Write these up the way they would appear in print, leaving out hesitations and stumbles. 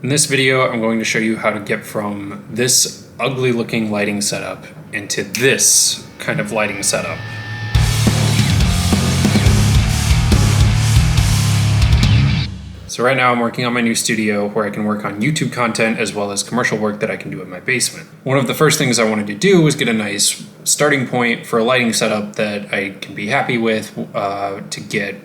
In this video, I'm going to show you how to get from this ugly looking lighting setup into this kind of lighting setup. So right now I'm working on my new studio where I can work on YouTube content as well as commercial work that I can do in my basement. One of the first things I wanted to do was get a nice starting point for a lighting setup that I can be happy with to get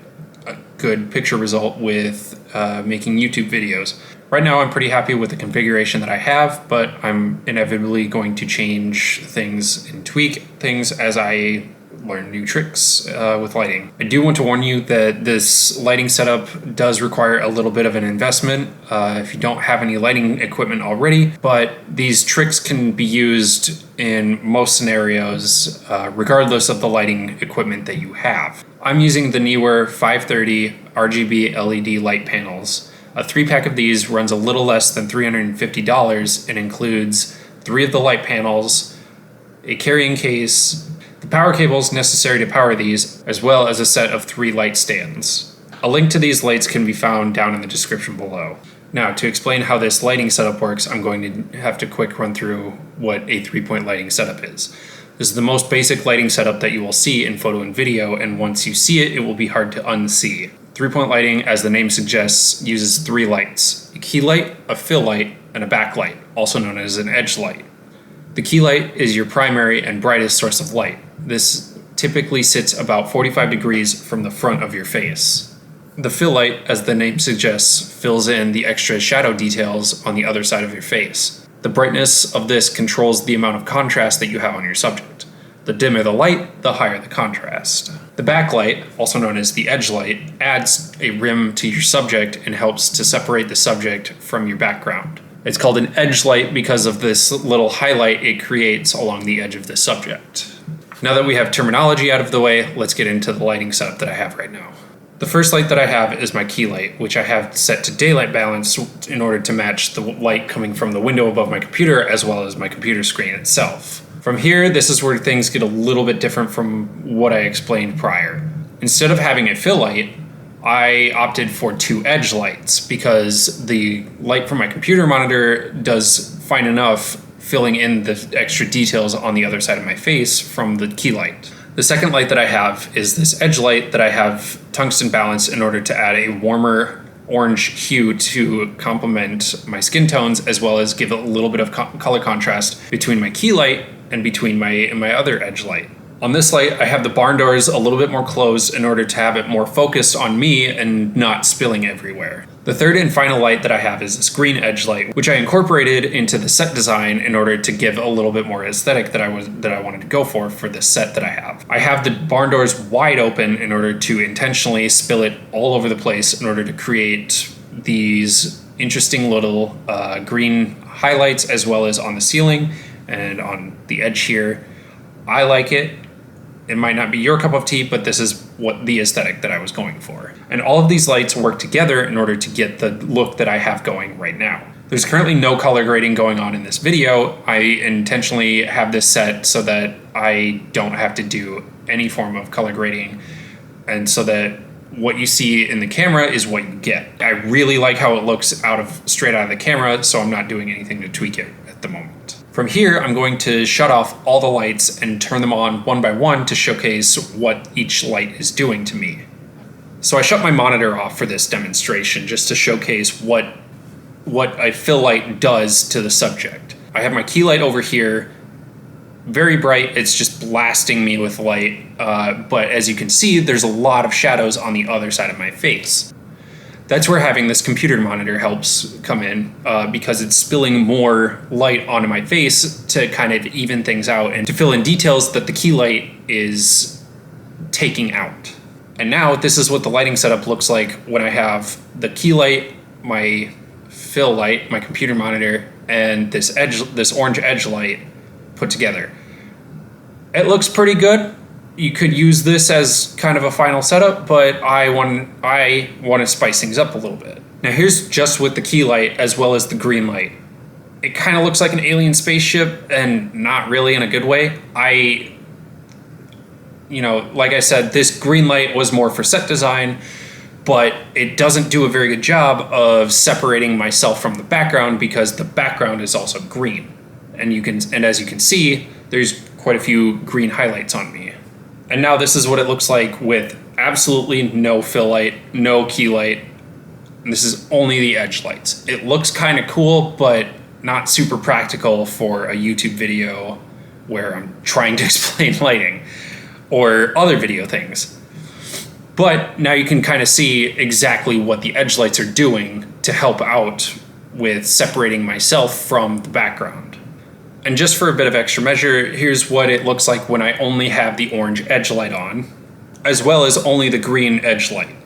a good picture result with making YouTube videos. Right now I'm pretty happy with the configuration that I have, but I'm inevitably going to change things and tweak things as I learn new tricks with lighting. I do want to warn you that this lighting setup does require a little bit of an investment if you don't have any lighting equipment already, but these tricks can be used in most scenarios regardless of the lighting equipment that you have. I'm using the Neewer 530 RGB LED light panels. A 3-pack of these runs a little less than $350 and includes 3 of the light panels, a carrying case, the power cables necessary to power these, as well as a set of 3 light stands. A link to these lights can be found down in the description below. Now, to explain how this lighting setup works, I'm going to have to quick run through what a 3-point lighting setup is. This is the most basic lighting setup that you will see in photo and video, and once you see it, it will be hard to unsee. 3-point lighting, as the name suggests, uses 3 lights: a key light, a fill light, and a backlight, also known as an edge light. The key light is your primary and brightest source of light. This typically sits about 45 degrees from the front of your face. The fill light, as the name suggests, fills in the extra shadow details on the other side of your face. The brightness of this controls the amount of contrast that you have on your subject. The dimmer the light, the higher the contrast. The backlight, also known as the edge light, adds a rim to your subject and helps to separate the subject from your background. It's called an edge light because of this little highlight it creates along the edge of the subject. Now that we have terminology out of the way, let's get into the lighting setup that I have right now. The first light that I have is my key light, which I have set to daylight balance in order to match the light coming from the window above my computer as well as my computer screen itself. From here, this is where things get a little bit different from what I explained prior. Instead of having a fill light, I opted for 2 edge lights because the light from my computer monitor does fine enough filling in the extra details on the other side of my face from the key light. The second light that I have is this edge light that I have tungsten balanced in order to add a warmer orange hue to complement my skin tones as well as give a little bit of color contrast between my key light and between my other edge light. On this light, I have the barn doors a little bit more closed in order to have it more focused on me and not spilling everywhere. The third and final light that I have is this green edge light, which I incorporated into the set design in order to give a little bit more aesthetic that I wanted to go for the set that I have. I have the barn doors wide open in order to intentionally spill it all over the place in order to create these interesting little green highlights as well as on the ceiling and on the edge here. I like it. It might not be your cup of tea, but this is what the aesthetic that I was going for. And all of these lights work together in order to get the look that I have going right now. There's currently no color grading going on in this video. I intentionally have this set so that I don't have to do any form of color grading, and so that what you see in the camera is what you get. I really like how it looks straight out of the camera, so I'm not doing anything to tweak it at the moment. From here, I'm going to shut off all the lights and turn them on one by one to showcase what each light is doing to me. So I shut my monitor off for this demonstration just to showcase what a fill light does to the subject. I have my key light over here, very bright, it's just blasting me with light, but as you can see, there's a lot of shadows on the other side of my face. That's where having this computer monitor helps come in because it's spilling more light onto my face to kind of even things out and to fill in details that the key light is taking out. And now this is what the lighting setup looks like when I have the key light, my fill light, my computer monitor, and this orange edge light put together. It looks pretty good. You could use this as kind of a final setup, but I want to spice things up a little bit. Now here's just with the key light as well as the green light. It kind of looks like an alien spaceship and not really in a good way. Like I said, this green light was more for set design, but it doesn't do a very good job of separating myself from the background because the background is also green. And as you can see, there's quite a few green highlights on me. And now this is what it looks like with absolutely no fill light, no key light. And this is only the edge lights. It looks kind of cool, but not super practical for a YouTube video where I'm trying to explain lighting or other video things. But now you can kind of see exactly what the edge lights are doing to help out with separating myself from the background. And just for a bit of extra measure, here's what it looks like when I only have the orange edge light on, as well as only the green edge light.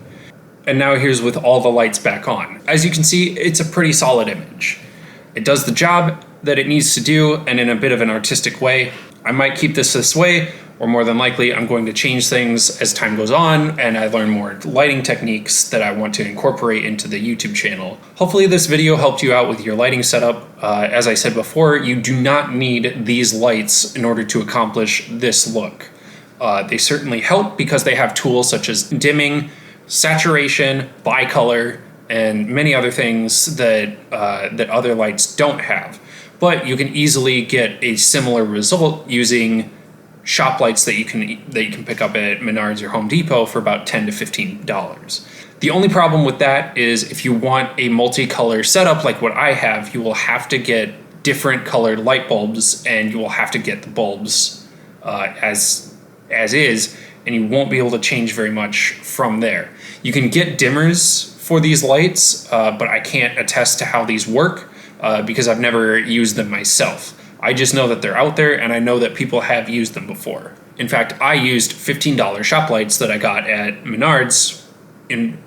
And now here's with all the lights back on. As you can see, it's a pretty solid image. It does the job that it needs to do, and in a bit of an artistic way. I might keep this way, or more than likely I'm going to change things as time goes on and I learn more lighting techniques that I want to incorporate into the YouTube channel. Hopefully this video helped you out with your lighting setup. As I said before, you do not need these lights in order to accomplish this look. They certainly help because they have tools such as dimming, saturation, bicolor, and many other things that other lights don't have. But you can easily get a similar result using shop lights that you can pick up at Menards or Home Depot for about $10 to $15. The only problem with that is if you want a multicolor setup like what I have, you will have to get different colored light bulbs, and you will have to get the bulbs as is, and you won't be able to change very much from there. You can get dimmers for these lights, but I can't attest to how these work because I've never used them myself. I just know that they're out there, and I know that people have used them before. In fact, I used $15 shop lights that I got at Menards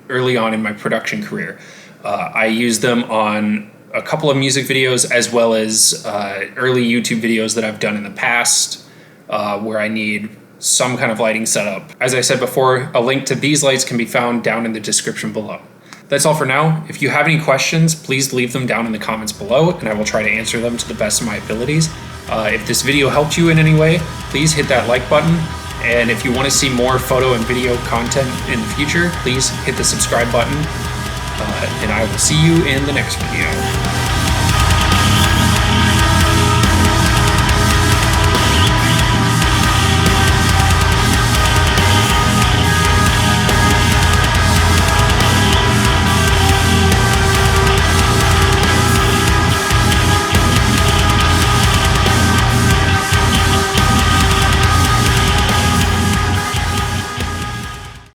early on in my production career. I used them on a couple of music videos as well as early YouTube videos that I've done in the past where I need some kind of lighting setup. As I said before, a link to these lights can be found down in the description below. That's all for now. If you have any questions, please leave them down in the comments below, and I will try to answer them to the best of my abilities. If this video helped you in any way, please hit that like button. And if you want to see more photo and video content in the future, please hit the subscribe button. And I will see you in the next video.